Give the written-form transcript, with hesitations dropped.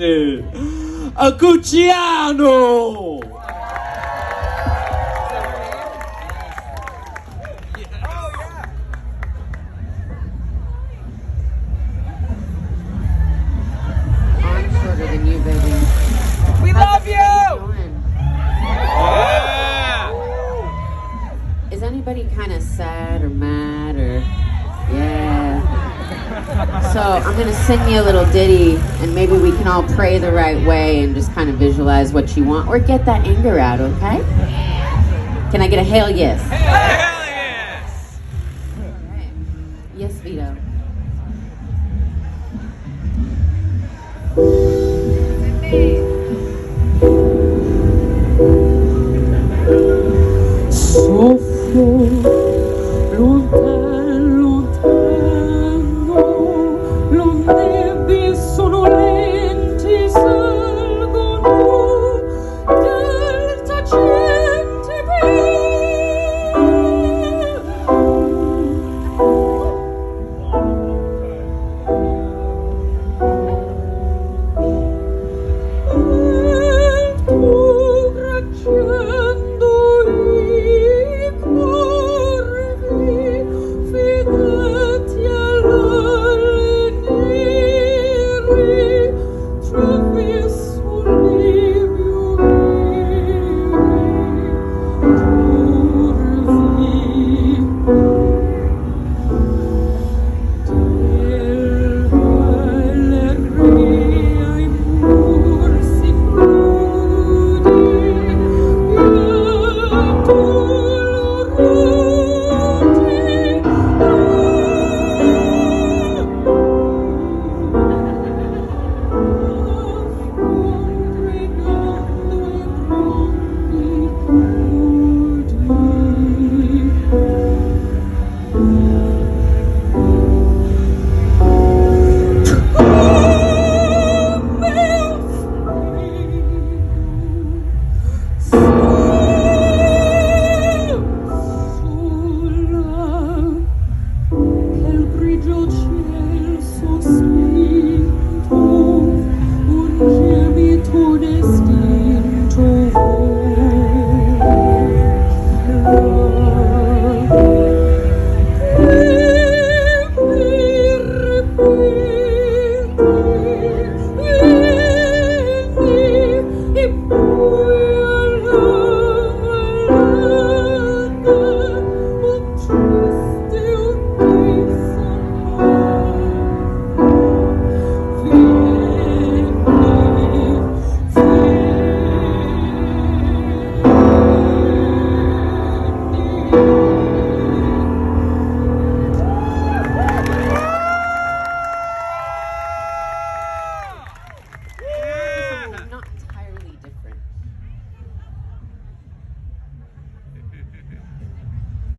A Coochiano! I'm shorter than you, baby. We love you! Yeah! Is anybody kind of sad or mad or... Yeah. So I'm going to sing you a little ditty and maybe we can all pray the right way and just kind of visualize what you want or get that anger out, okay? Can I get a hail yes?